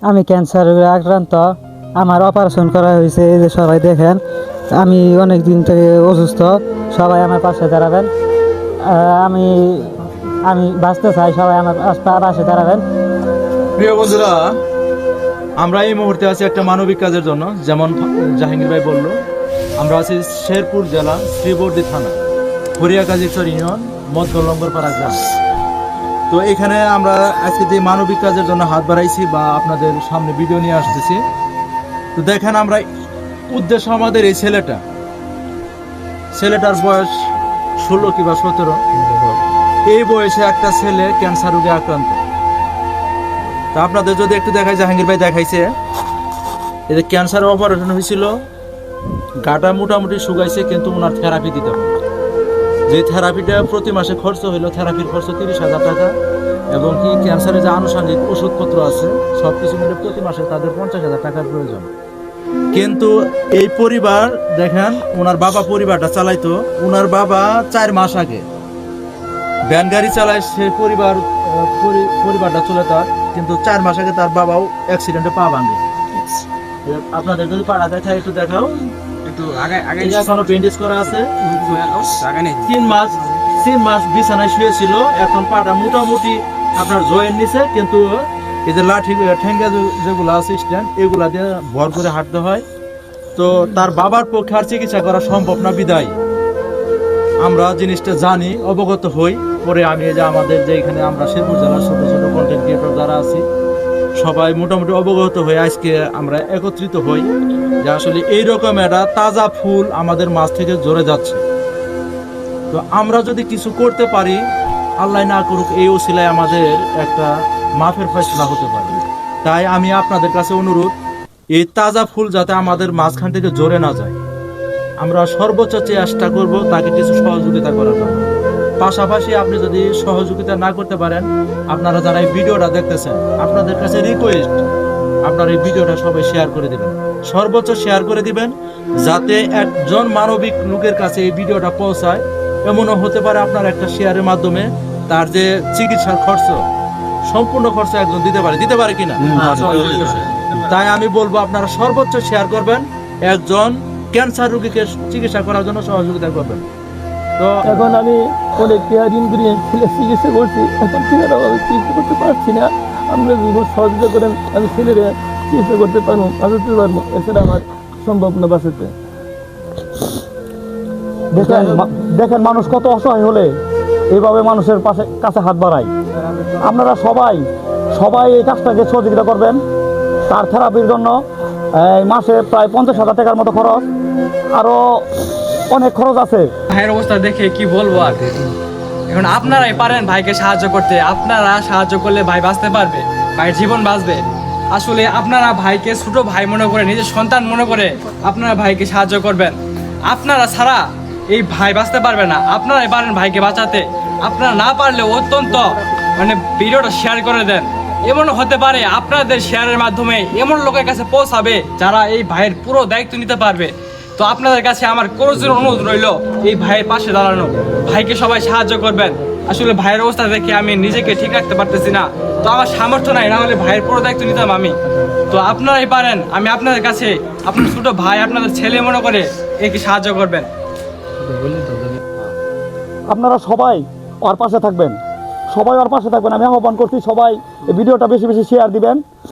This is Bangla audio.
আমি ক্যান্সার আক্রান্ত। আমার অপারেশন করা হয়েছে, এই যে সবাই দেখেন। আমি অনেক দিন থেকে অসুস্থ। সবাই আমার পাশে দাঁড়াবেন। আমি আমি বাঁচতে চাই, সবাই আমার পাশে দাঁড়াবেন। প্রিয় বন্ধুরা, আমরা এই মুহূর্তে আছি একটা মানবিক কাজের জন্য। যেমন জাহাঙ্গীর ভাই বলল, আমরা আছি শেরপুর জেলা শ্রীবর্দী থানা হরিয়াকাজীচর ইউনিয়ন মধ্যলম্বরপাড়া গ্রাম। তো এখানে আমরা আজকে যে মানবিক কাজের জন্য হাত বাড়াইছি বা আপনাদের সামনে ভিডিও নিয়ে আসতেছি। তো দেখেন, আমরা উদ্দেশ্য আমাদের এই ছেলেটার বয়স 16 কিংবা 17। এই বয়সে একটা ছেলে ক্যান্সার রোগে আক্রান্ত। তা আপনাদের যদি একটু দেখাই, জাহাঙ্গীর ভাই দেখাইছে, এই যে ক্যান্সার অপারেশন হয়েছিল, গাটা মোটামুটি শুকাইছে, কিন্তু ওনার থেরাপি দিতে হবে। যে থেরাপিটা প্রতি মাসে খরচ হইলো, থেরাপির খরচ 30,000 টাকা, এবং কি ক্যান্সারের যে আনুষঙ্গিক ওষুধপত্র আছে সব কিছু মিলে প্রতি মাসে তাদের 50,000 টাকার প্রয়োজন। কিন্তু এই পরিবার দেখেন, ওনার বাবা পরিবারটা চালাইতো। ওনার বাবা 4 মাস আগে ভ্যান গাড়ি চালায়, সে পরিবারটা চলে তার, কিন্তু 4 মাস আগে তার বাবাও অ্যাক্সিডেন্টে পা ভাঙে। আপনাদের যদি পাড়া দেখায় একটু দেখাও, একটু আগে এখনো ব্যান্ডেজ করা আছে। 3 মাস বিছানায় শুয়েছিল, এখন পাটা মোটামুটি আপনার জয়ের নিচে, কিন্তু এই যে লাঠি ঠেঙ্গা যেগুলো আছে স্ট্যান্ড, এগুলা দিয়ে ভর করে হাঁটতে হয়। তো তার বাবার পক্ষে আর চিকিৎসা করা সম্ভব না, বিদায় আমরা জিনিসটা জানি, অবগত হই। পরে আমি এই যে আমাদের যে এখানে আমরা শেরপুর জেলার ছোট ছোট কন্টেন্ট ক্রিয়েটর যারা আছি, সবাই মোটামুটি অবগত হয়ে আজকে আমরা একত্রিত হই যে আসলে এইরকম একটা তাজা ফুল আমাদের মাছ থেকে ঝরে যাচ্ছে। তো আমরা যদি কিছু করতে পারি, আল্লাহ না করুক, এই ওসিলায় আমাদের একটা মাফের ফয়সালা হতে পারে। তাই আমি আপনাদের কাছে অনুরোধ, এই তাজা ফুল যাতে আমাদের মাঝখান থেকে ঝরে না যায়, আমরা সর্বোচ্চ চেষ্টা করব তাকে কিছু সহযোগিতা করার জন্য। পাশাপাশি আপনি যদি সহযোগিতা না করতে পারেন, আপনারা যারা এই ভিডিওটা দেখতেছেন, আপনাদের কাছে রিকোয়েস্ট, আপনারা এই ভিডিওটা সবাই শেয়ার করে দিবেন, সর্বোচ্চ শেয়ার করে দিবেন, যাতে একজন মানবিক লোকের কাছে এই ভিডিওটা পৌঁছায়। এমনও হতে পারে আপনার একটা শেয়ারের মাধ্যমে তার যে চিকিৎসার খরচ, সম্পূর্ণ খরচ একজন দিতে পারে কিনা। তাই আমি বলবো, আপনারা সর্বোচ্চ শেয়ার করবেন, একজন ক্যান্সার রোগীকে চিকিৎসা করার জন্য সহযোগিতা করবেন। তো এখন আমি অনেক ঋণ করে ছেলে চিকিৎসা করছি, এখন ছেলেরা চিকিৎসা করতে পারছি না। আমরা যদি সহযোগিতা করেন, আমি ছেলেরা চিকিৎসা করতে পারবো, বাঁচাতে পারবো। এছাড়া আমার সম্ভব না বাঁচাতে। দেখেন মানুষ কত অসহায় হলে এইভাবে মানুষের কাছে হাত বাড়ায়। আপনারা সবাই এই কাজটাকে সহযোগিতা করবেন। তার থেরাপির জন্য মাসে প্রায় 50,000 টাকার মতো খরচ, আরও অনেক খরচ আছে। ভাইয়ের অবস্থা দেখে কি বলবো আর। এখন আপনারাই পারেন ভাইকে সাহায্য করতে। আপনারা সাহায্য করলে ভাই বাঁচতে পারবে, ভাইয়ের জীবন বাঁচবে। আসলে আপনারা ভাইকে ছোট ভাই মনে করে, নিজের সন্তান মনে করে আপনারা ভাইকে সাহায্য করবেন। আপনারা ছাড়া এই ভাই বাঁচতে পারবে না। আপনারাই পারেন ভাইকে বাঁচাতে। আপনারা না পারলে অত্যন্ত ভিডিওটা শেয়ার করে দেন। এমনও হতে পারে আপনাদের শেয়ারের মাধ্যমে এমন লোকের কাছে পৌঁছাবে যারা এই ভাইয়ের পুরো দায়িত্ব নিতে পারবে। তো আপনাদের কাছে আমার করজোর অনুরোধ রইল, এই ভাইয়ের পাশে দাঁড়ানো। ভাইকে সবাই সাহায্য করবেন। আসলে ভাইয়ের অবস্থা দেখে আমি নিজেকে ঠিক রাখতে পারতেছি না, তো আমার সামর্থ্য নাই, না হলে ভাইয়ের পুরো দায়িত্ব নিতাম আমি। তো আপনারাই পারেন, আমি আপনাদের কাছে আপনার ছোট ভাই, আপনাদের ছেলে মনে করে একে সাহায্য করবেন। আপনারা সবাই ওর পাশে থাকবেন, আমি আহ্বান করছি, সবাই এই ভিডিওটা বেশি বেশি শেয়ার দিবেন।